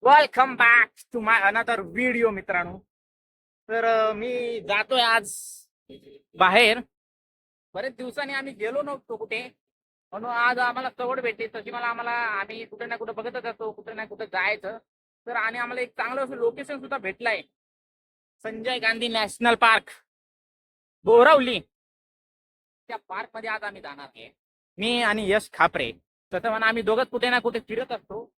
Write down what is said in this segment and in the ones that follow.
Welcome back to my another video मित्रांनो. तर मी जातोय आज बाहेर. बरेच दिवसांनी आम्ही गेलो नव्हतो कुठे, म्हणून आज आम्हाला सवड भेटली तशी. आम्ही कुठे ना कुठे बघतच असतो, कुठे ना कुठे जायचं. तर आणि आम्हाला एक चांगलं असं लोकेशन सुद्धा भेटलंय, संजय गांधी नॅशनल पार्क बोरवली. त्या पार्क मध्ये आज आम्ही जाणार आहे, मी आणि यश खापरे. तसं म्हणा आम्ही दोघंच कुठे ना कुठे फिरत असतो.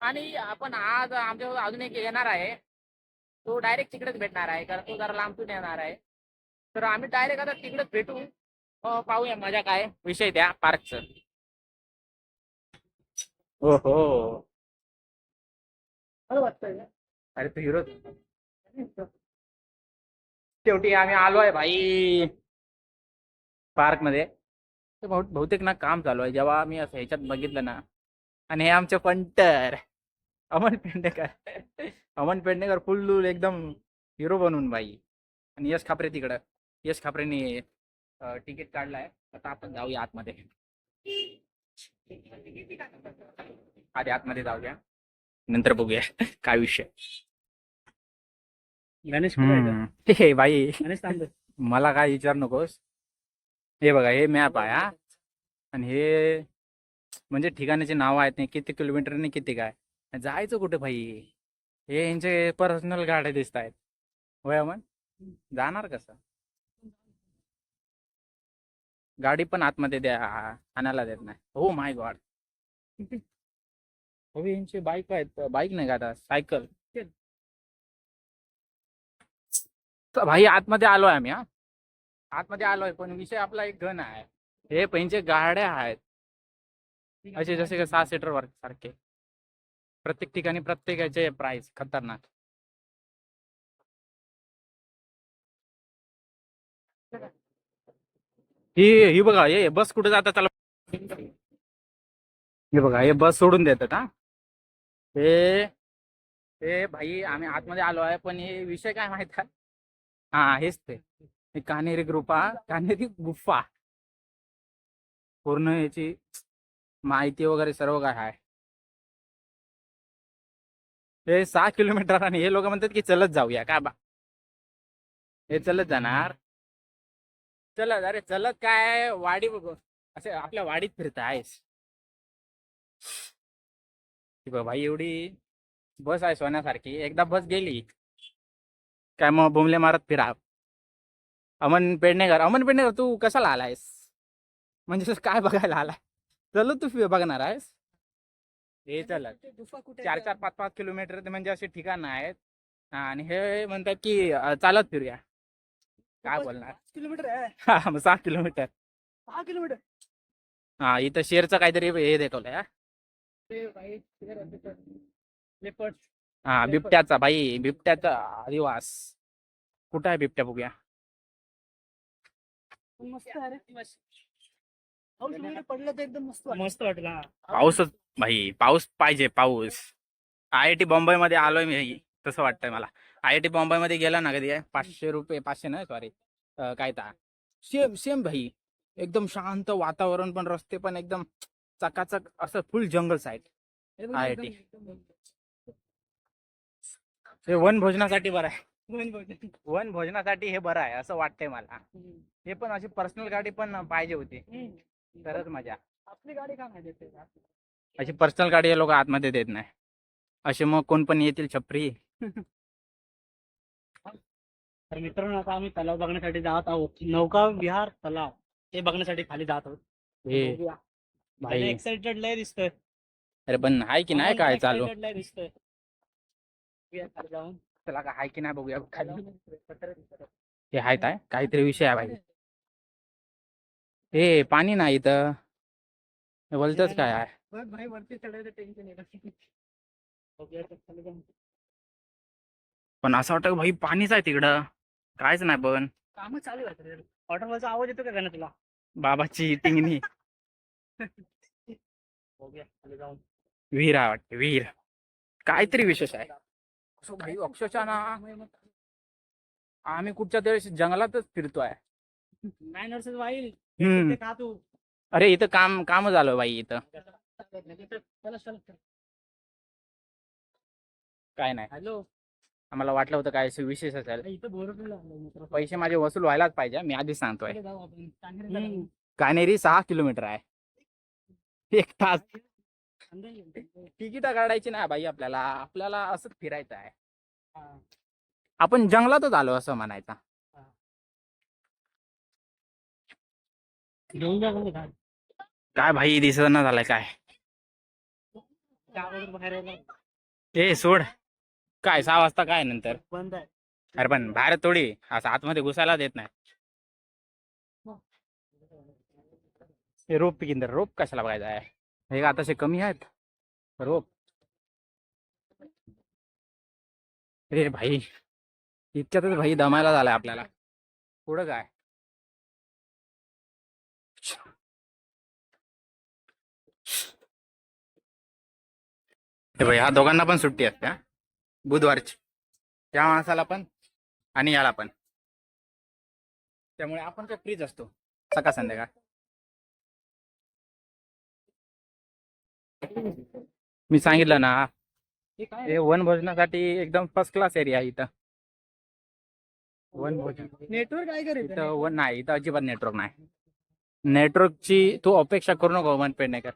आणि आपण आज आमच्यासोबत अजून एक येणार आहे, तो डायरेक्ट तिकडेच भेटणार आहे, कारण तो जरा लांबून येणार आहे. तर आम्ही डायरेक्ट आता तिकडेच भेटू. पाहूया मजा काय विषय द्या पार्कचं. हो हो, मला वाटतंय ना. अरे तू हिरो. शेवटी आम्ही आलो आहे भाई पार्क मध्ये. तर बहुतेक ना काम चालू आहे, जेव्हा मी असं ह्याच्यात बघितलं ना. आणि हे आमचे पंटर अमन पेडणेकर. अमन पेडणेकर फुल एकदम हिरो बनून भाई. आणि यश खापरे तिकडं. यश खापरेने तिकीट काढलाय. आता आपण जाऊया आतमध्ये. आधी आतमध्ये जाऊया, नंतर बघूया काय विषय. गणेश हे भाई, गणेश तांबे मला काय विचार नकोस. हे बघा, हे मॅप आहे हा. आणि हे म्हणजे ठिकाणाचे नाव आहेत, नाही किती किलोमीटरने किती काय जायचं कुठे भाई. हे यांचे पर्सनल गाड्या दिसत आहेत. होय अमन, जाणार कसं? गाडी पण आतमध्ये द्या, आणायला देत नाही. हो माय गॉड. हो यांची बाईक आहेत, बाईक नाही का आता, सायकल. तर भाई आतमध्ये आलोय आम्ही हा. आतमध्ये आलोय, पण विषय आपला एक गण आहे. हे पहींचे गाड्या आहेत असे जसे का 6 सीटर वर सारखे. प्रत्येक ठिकाणी प्रत्येकाचे प्राइस खतरनाक. ही ही बघा, हे बस कुठे जातात त्याला. हे बघा, हे बस सोडून देतात हा. हे हे भाई आम्ही आतमध्ये आलो आहे, पण हे विषय काय माहित आहे. हा हेच ते, हे कान्हेरी गुफा. कान्हेरी गुफा पूर्ण याची माहिती वगैरे सर्व काय आहे. हे 6 किलोमीटर, आणि हे लोक म्हणतात की चलत जाऊया का बा. हे चलत जाणार. चलत, अरे चलत काय, वाडी बघ असे आपल्या वाडीत फिरत आहेस. भाई एवढी बस आहे सोन्यासारखी, एकदा बस गेली काय मग बोंबले मारत फिरा. अमन पेडणेकर तू कशाला आलायस? म्हणजे काय बघायला आलाय? चल तू बघणार आहेस. हे चलत गुफा कुठे 4-4, 5-5 किलोमीटर ते म्हणजे असे ठिकाण आहेत. आणि हे म्हणतात की चालत फिरूया. काय बोलणार. 5 किलोमीटर आहे. हा मग 6 किलोमीटर. 6 किलोमीटर. हा इथं शेरचं काहीतरी हे दाखवलंय हा. लेपर्ड. हा बिबट्याचा भाई, बिबट्याचा अधिवास. कुठं आहे बिबट्या, बघूया. मस्त आहे रे. पाऊस वगैरे पडलं तर एकदम मस्त वाटला. पाऊसच भाई, पाऊस पाहिजे, पाऊस. IIT बॉम्बे मध्ये आलोय मी भाई, तसं वाटतंय मला. IIT बॉम्बे मध्ये गेला ना कधी, 500 रुपये, 500 नाही सॉरी, काय ता सेम सेम भाई. एकदम शांत वातावरण, पण रस्ते पण एकदम चकाचक, असं फुल जंगल साईड. IIT हे वन भोजनासाठी बरं आहे. वन भोजनासाठी हे बरं आहे असं वाटतंय मला. हे पण अशी पर्सनल गाडी पण पाहिजे होती, तरच मजा. आपली गाडी का नाही देते? अशी पर्सनल गाडी हे लोक आतमध्ये देत नाही. असे मग कोण पण येतील छपरी. तर मित्रांनो, आता आम्ही तलाव बघण्यासाठी जात आहोत. नौका विहार तलाव हे बघण्यासाठी खाली जात आहोत. हे बघूया. भाई, एक्साइटेड लय दिसतोय. अरे पण आहे की नाही काय चालू? Excited लय दिसतोय. बघूया खाली जाऊन. चला का आहे की नाही बघूया खाली. हे आहेत आहे काहीतरी विषय आहे भाई. हे पाणी नाही इथं, हे बोलतच काय आहे. बघ भाई, वरती चढायचं टेन्शन येतं. बघूया तर खाली जाऊन. पण असं वाटतं भाई पाणीच आहे तिकडं, कायच नाही पण. काम चालू आहे. वॉटरफॉलचा आवाज येतो का गाणं तुला? बाबाची टिंगणी. बघूया खाली जाऊन. विहीर आहे वाटते, विहीर. काहीतरी विशेष आहे. असं भाई अक्षरशः ना, आम्ही कुठच्या तरी जंगलातच फिरतोय. 9 वर्षाचं वाईल. हम्म. का तू? अरे इथं काम झालं भाई इथं. चला चला. काय नाही, हॅलो, आम्हाला वाटलं होतं काय विशेष असेल. इथं बोरफेल लागलं मित्र. पैसे माझे वसूल व्हायलाच पाहिजे, मी आधीच सांगतोय. चला जाऊ आपण. कान्हेरीला जाऊ. कानेरी 6 किलोमीटर आहे, 1 तास. अंदाजे. तिकीट काढायची नाही बाई, आपल्याला आपल्याला असंच फिरायचं आहे. हा. आपण जंगलातच आलो असं म्हणायचं. घेऊन जा म्हणजे काय? काय भाई दिसना झालाय काय. त्या अगोदर बाहेर यायला ए सोड, काय 6 वाजता काय नंतर. बंद आहे. अरे पण बाहेर थोडी असं आतमध्ये घुसायला देत नाही. हे रोप किंदर रोप कशाला बघायचा आहे, हे का आताशे कमी आहेत रोप. रे भाई इतक्यातच भाई दमायला झालाय आपल्याला. पुढं काय. हे भाई ह्या दोघांना पण सुट्टी असते हा, बुधवारची. त्या माणसाला पण आणि याला पण. त्यामुळे आपण काय फ्रीच असतो सकाळ संध्याकाळ. मी सांगितलं ना, हे काय हे वनभोजनासाठी एकदम फर्स्ट क्लास एरिया आहे इथं. वनभोजन नेटवर्क काय करेल? इथं वन नाही, इथं अजिबात नेटवर्क नाही. नेटवर्कची तू अपेक्षा करू नको मन पेडणेकर.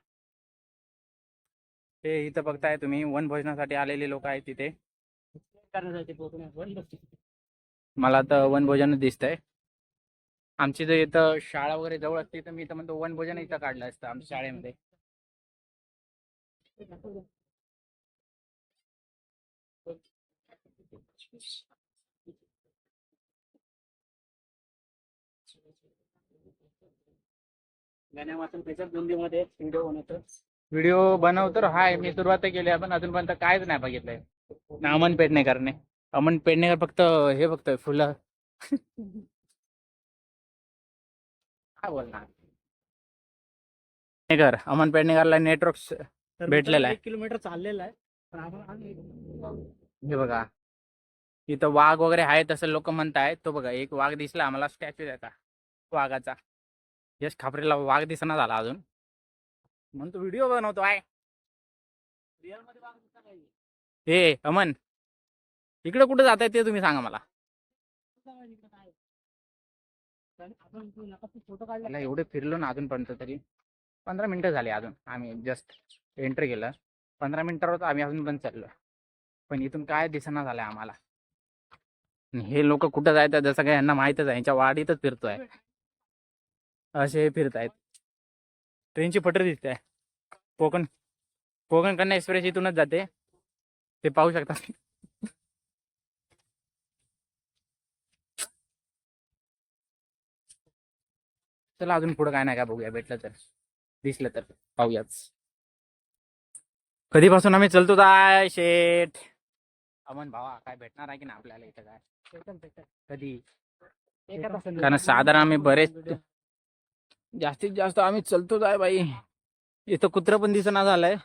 हे इथं बघताय तुम्ही, वनभोजनासाठी आलेले लोक आहेत तिथे. करण्यासाठी पोहोचण्यात बंद. मला तर वनभोजन दिसतंय. आमची जर इथं शाळा वगैरे जवळ असते तर मी तर म्हणतो वनभोजन इथं काढलं असतं आमच्या शाळेमध्ये. गाण्या वाचून त्याच्यात दोंदीमध्ये व्हिडिओ बनवतो. व्हिडिओ बनवतो हाय, मी सुरुवात केली आहे पण अजूनपर्यंत कायच नाही बघितलंय ना. अमन पेडणेकरने, अमन पेडणेकर फक्त हे बघतोय फुलं. काय बोलणार. पेडणेकर, अमन पेडणेकरला नेटवर्क तर भेटलेलं आहे. 1 किलोमीटर चाललेलं आहे. पण आपण हे बघा इथं वाघ वगैरे आहे तसं लोक म्हणतायत. तो बघा एक वाघ दिसला आम्हाला, स्टॅच्यू त्याचा वाघाचा. यश खापरेला वाघ दिसना झाला अजून, म्हणून तो व्हिडिओ बनवतो आहे. रिअल मध्ये बघा दिसतं काही. हे अमन, इकडे कुठे जात आहे ते तुम्ही सांगा मला. आपण फोटो काढला. त्याला एवढे फिरलो ना अजूनपर्यंत तरी 15 मिनिटं झाली. अजून आम्ही जस्ट एंट्री केलं, 15 मिनिटावर आम्ही अजून पण चाललो. पण इथून काय दिसना झालंय आम्हाला. हे लोक कुठं जायचं जसं काय यांना माहितच आहे, यांच्या वाडीतच फिरतोय असे फिरतायत. ट्रेनची पटरी दिसते, कोकण कोकण कन्या एक्सप्रेस इथूनच जाते, ते पाहू शकता. चला अजून पुढं काय नाही का बघूया, भेटलं तर दिसलं तर पाहूयाच. कधीपासून आम्ही चलतो जाय शेठ. अमन भावा काय भेटणार आहे की ना आपल्याला इथं काय कधी. कारण साधारण आम्ही बरेच जास्तीत जास्त आम्ही चलतो जाय बाई. इथं कुत्र पण दिसना झालंय,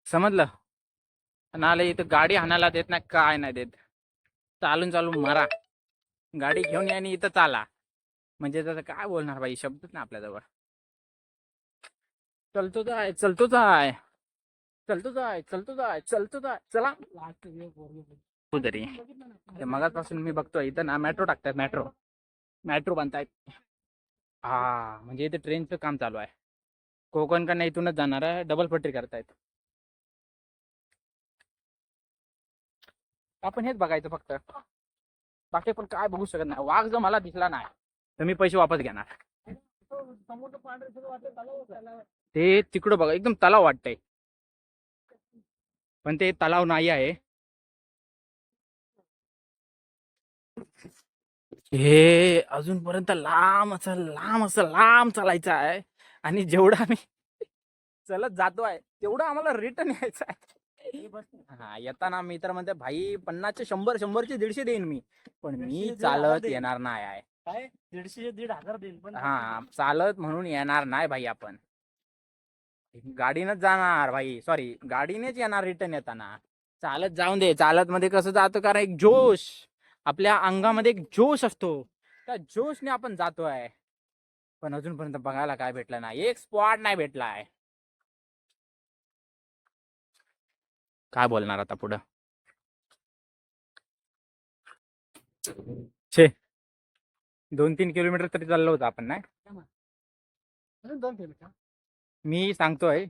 समजलं नाले. इथं गाडी हाणायला देत नाही, काय नाही देत. चालून चालून मारा, गाडी घेऊन या आणि इथं चाला. म्हणजे त्याचं काय बोलणार बाई, शब्दच ना आपल्याजवळ. चलतो जाय चलतो जाय चलतो जाय चलतो जाय चलतो जाय चला. तरी मगाचपासून मी बघतोय इथं ना मेट्रो टाकतात, मेट्रो बांधतायत. हा म्हणजे इथे ट्रेनचं काम चालू आहे. कोकण कन्या इथूनच जाणार आहे, डबल पटरी करतायत. आपण हेच बघायचं फक्त, बाकी पण काय बघू शकत नाही. वाघ जर मला दिसला नाही तर मी पैसे वापस घेणार. ते तिकडं बघा एकदम तलाव वाटतंय, पण ते तलाव नाही आहे. हे अजूनपर्यंत लांब चालायचं आहे. आणि जेवढं आम्ही चलत जातो आहे तेवढं आम्हाला रिटर्न यायचं आहे. हा येताना मी तर म्हणते भाई 50चे 100, 100चे 150 देईन मी, पण मी चालत येणार नाही आहे. काय 150 1,500 देईल पण. हा चालत म्हणून येणार नाही भाई. आपण गाडीनच जाणार भाई, सॉरी गाडीनेच येणार रिटर्न येताना. चालत जाऊन दे, चालत मध्ये कसं जातो कारण एक जोश, आपल्या अंगामध्ये एक जोश असतो, त्या जोशने आपण जातोय. पण अजूनपर्यंत बघायला काय भेटलं नाही, एक स्पॉट नाही भेटलाय. काय बोलणार आता पुढं. छे 2-3 किलोमीटर तरी चाललो होतो आपण नाही. अजून 2 किलोमीटर. मी सांगतोय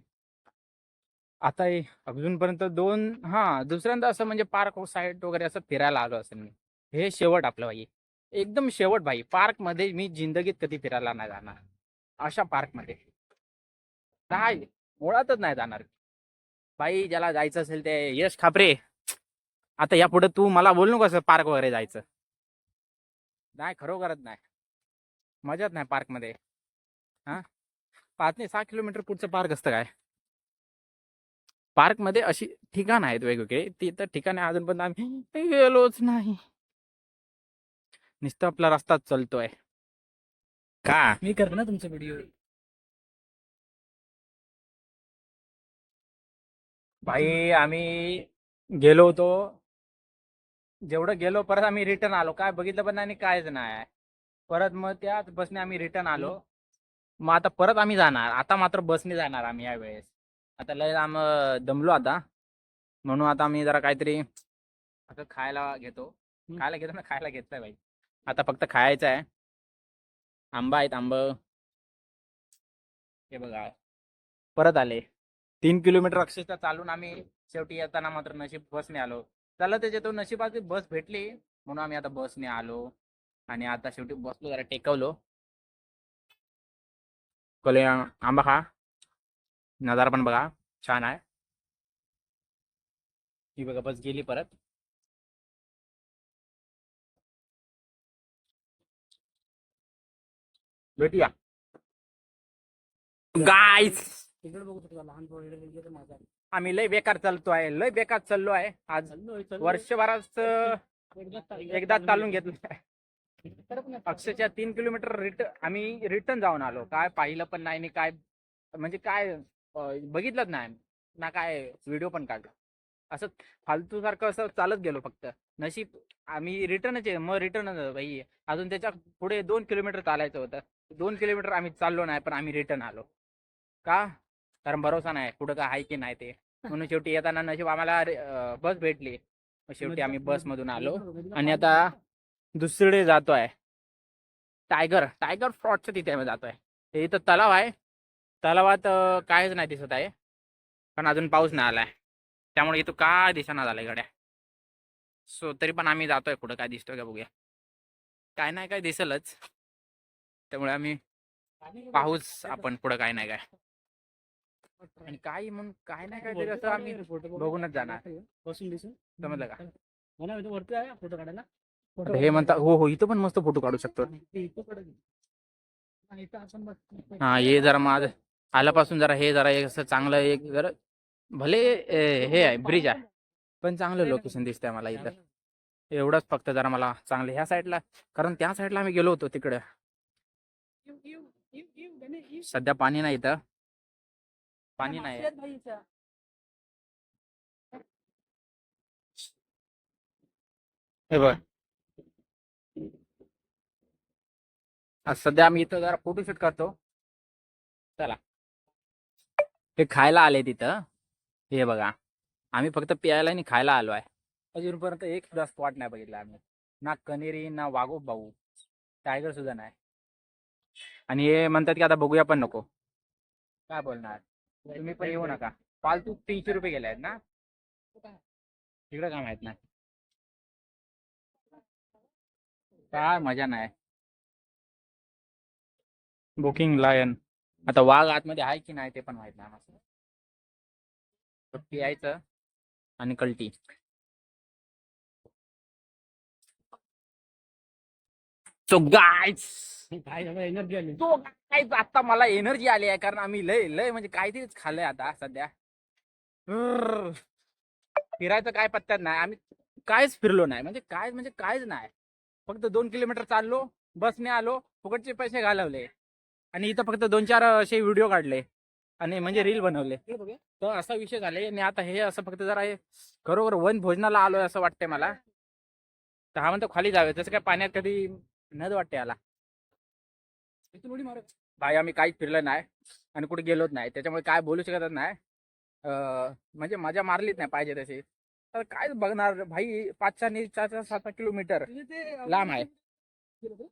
आता अजूनपर्यंत दुसऱ्यांदा असं म्हणजे पार्क साईड वगैरे असं फिरायला आलो असेल मी. हे शेवट आपलं भाई, एकदम शेवट भाई. पार्क मध्ये मी जिंदगीत कधी फिरायला नाही जाणार अशा पार्क मध्ये, नाही मुळातच नाही जाणार भाई. ज्याला जायचं असेल ते यश खापरे, आता यापुढे तू मला बोलू नको असं पार्क वगैरे जायचं नाही. खरोखरच नाही, मजाच नाही पार्क मध्ये. हा 5 ते 6 किलोमीटर पुढचं पार्क असतं काय? पार्क मध्ये अशी ठिकाण आहेत वेगवेगळे, ती तर ठिकाणे अजून पण आम्ही गेलोच नाही. नुसतं आपला रस्ताच चालतोय का? मी करतो ना तुमचा व्हिडिओ. भाई आम्ही गेलो होतो, जेवढं गेलो परत आम्ही रिटर्न आलो. काय बघितलं पण नाही आणि कायच नाही. परत मग त्याच बसने आम्ही रिटर्न आलो. मग आता परत आम्ही जाणार, आता मात्र बसने जाणार आम्ही यावेळेस. आता लय दमलो आता, म्हणून आता आम्ही जरा काहीतरी असं खायला घेतो. खायला घेतो ना, खायला घेतलंय भाई. आता फक्त खायचं आहे. आंबा आहेत, आंब हे बघा. परत आले 3 किलोमीटर अक्षरशः चालून आम्ही शेवटी येताना मात्र नशीब बसने आलो. त्याला त्याच्यातून नशिबाची बस भेटली म्हणून आम्ही आता बसने आलो. आणि आता शेवटी बसलो, जरा टेकवलो. कले आंबा खा, नजारा पण बघा छान आहे. ही बघा बस गेली परत. भेटूया गाईस. तिकडे बघू शकता लहान पोरं माझा. आम्ही लय बेकार चालतोय, लय बेकार चाललो आहे आज. वर्षभराच एकदा चालून घेतलं अक्षरशः 3 किलोमीटर आम्ही रिटर्न जाऊन आलो. काय पाहिलं पण नाही, काय म्हणजे काय बघितलंच नाही ना, काय व्हिडिओ पण काढला. असं फालतू सारखं असं चालत गेलो फक्त. नशीब आम्ही रिटर्नच आहे, मग रिटर्न भाई. अजून त्याच्या पुढे 2 किलोमीटर चालायचं होतं. 2 किलोमीटर आम्ही चाललो नाही, पण आम्ही रिटर्न आलो का? कारण भरोसा नाही पुढं काय आहे की नाही ते. म्हणून शेवटी येताना नशीब आम्हाला बस भेटली. शेवटी आम्ही बसमधून आलो आणि आता दुसरीकडे जातोय. टायगर फ्रॉडच्या तिथे आम्ही जातोय. ते इथं तलाव आहे, तलावात काहीच नाही दिसत आहे, पण अजून पाऊस नाही आलाय, त्यामुळे इथं काय दिसेना झालंय गड्या. सो तरी पण आम्ही जातोय पुढं, काय दिसतोय का बघूया. काय नाही काय दिसेलच, त्यामुळे आम्ही पाहूच आपण पुढं काय नाही काय. आणि काही म्हणून काय नाही काय तरी असं आम्ही बघूनच जाणार. बसून दिसून समजलं का? मला वरती आहे फोटो काढायला. आता हे म्हणता हो इथं पण मस्त फोटो काढू शकतो. हा हे जरा माझं आल्यापासून जरा हे जरा एक असं चांगलं एक जरा भले हे आहे ब्रिज आहे, पण चांगलं लोकेशन दिसतंय मला इथं. एवढंच फक्त जरा मला चांगलं ह्या साईडला, कारण त्या साईडला आम्ही गेलो होतो तिकडे. सध्या पाणी नाही इथं, पाणी नाही. हे बघ आज सध्या आम्ही इथं जरा फोटोशूट करतो. चला ते खायला आले तिथं. हे बघा आम्ही फक्त प्यायला आणि खायला आलो आहे. अजूनपर्यंत एक सुद्धा स्पॉट नाही बघितला आम्ही. ना कनेरी ना वाघो भाऊ, टायगर सुद्धा नाही. आणि हे म्हणतात की आता बघूया पण नको. काय बोलणार, तुम्ही पण येऊ नका. फालतू 300 रुपये गेले आहेत ना, तिकडे काय माहित नाही. काय मजा नाही. बुकिंग लायन, आता वाघ आतमध्ये आहे की नाही ते पण माहित नाही मला. फक्त यायचं आणि कल्टी. तो गायच काय झालं एनर्जी आली. तो गायच आता मला एनर्जी आली आहे, कारण आम्ही लय लय म्हणजे काहीतरीच खाल्लंय आता सध्या. फिरायचं काय पत्त्यात नाही, आम्ही कायच फिरलो नाही, म्हणजे कायच नाही. फक्त 2 किलोमीटर चाललो, बसने आलो, फुकटचे पैसे घालवले आणि इथं फक्त 2-4 असे व्हिडिओ काढले आणि म्हणजे रील बनवले. तर असा विषय झाले. आणि आता हे असं फक्त जरा हे खरोखर वन भोजनाला आलोय असं वाटतंय मला. तर हा म्हणतो खाली जावे, तसं काय पाण्यात कधी नद वाटते याला. भाई आम्ही काहीच फिरलं नाही आणि कुठे गेलोच नाही, त्याच्यामुळे काय बोलू शकतच नाही. म्हणजे मजा मारलीच नाही पाहिजे तशी. तर काय बघणार भाई, 5-6-7 किलोमीटर लांब आहे.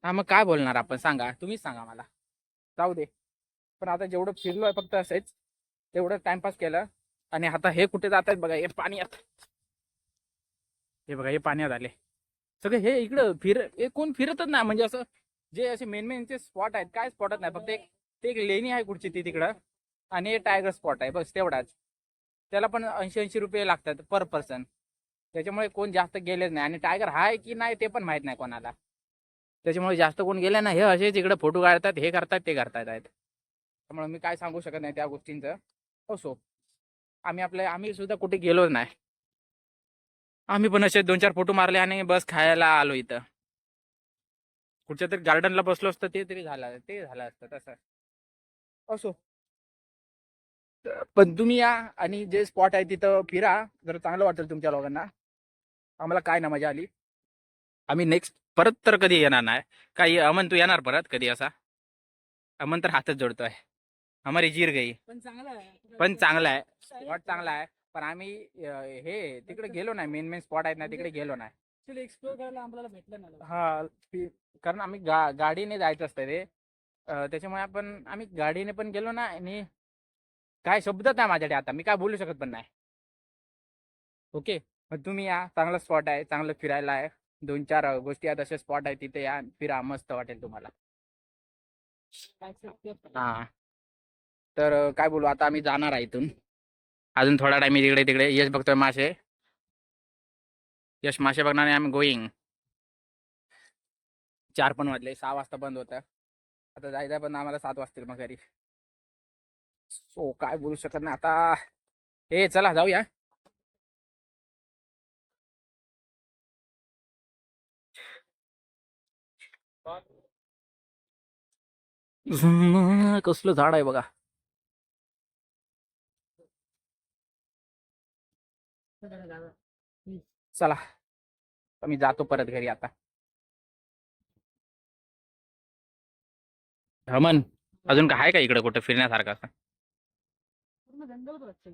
हा मग काय बोलणार आपण, सांगा तुम्हीच सांगा मला. जाऊ दे. पण आता जेवढं फिरलोय फक्त असेच, तेवढं टाइमपास केलं. आणि आता हे कुठे जात आहेत बघा, हे पाण्यात. हे बघा हे पाण्यात आले सगळे. हे इकडं हे कोण फिरतच नाही म्हणजे असं. जे असे मेन मेनचे स्पॉट आहेत काय स्पॉटच नाही, फक्त ते एक लेणी आहे कुठची ती तिकडं. आणि टायगर स्पॉट आहे बस तेवढाच. त्याला पण 80-80 रुपये लागतात पर पर्सन. त्याच्यामुळे कोण जास्त गेलेच नाही. आणि टायगर आहे की नाही ते पण माहित नाही कोणाला. त्याच्यामुळे जास्त कोण गेले ना, हे असेच इकडे फोटो काढतात, हे करतात ते करतात आहेत. त्यामुळे मी काय सांगू शकत नाही त्या गोष्टींचं. असो, आम्ही सुद्धा कुठे गेलोच नाही. आम्ही पण असे 2-4 फोटो मारले आणि बस खायला आलो इथं. कुठच्या तरी गार्डनला बसलो असतं ते झालं असतं तसं. असो, पण तुम्ही या आणि जे स्पॉट आहे तिथं फिरा. जर चांगलं वाटेल तुमच्या लोकांना. आम्हाला काय ना मजा आली. आम्ही नेक्स्ट परत तर कधी येणार नाही. काही अमन तू येणार परत कधी असा? अमन तर हातच जोडतोय. हमारी जीर गई. पण चांगला आहे स्पॉट, चांगला आहे. पण आम्ही हे तिकडे गेलो नाही. मेन मेन स्पॉट आहेत ना तिकडे गेलो नाही. एक्सप्लोर करायला आम्हाला भेटलं नाही. हा कारण आम्ही गाडीने जायचं असतं ते. त्याच्यामुळे आम्ही गाडीने पण गेलो ना. आणि काय शब्दच नाही माझ्याकडे आता, मी काय बोलू शकत पण नाही. ओके, मग तुम्ही या. चांगलं स्पॉट आहे, चांगलं फिरायला आहे. 2-4 गोष्टी आहेत, असे स्पॉट आहे तिथे या फिरा, मस्त वाटेल तुम्हाला. हा तर काय बोलू आता, आम्ही जाणार आहे इथून. अजून थोडा टाइम तिकडे तिकडे यश बघतोय मासे. यश मासे बघणार आणि आम्ही गोईंग. 4 पण वाजले, 6 वाजता बंद होतं. आता जायचं पण आम्हाला 7 वाजतील मग घरी. सो काय बोलू शकत नाही आता. हे चला जाऊया. कसलं झाड आहे बघा. चला मी जातो परत घरी आता. रमन, अजून काय आहे का इकडे कुठे फिरण्यासारखं असं? पूर्ण जंगलच वाटतं.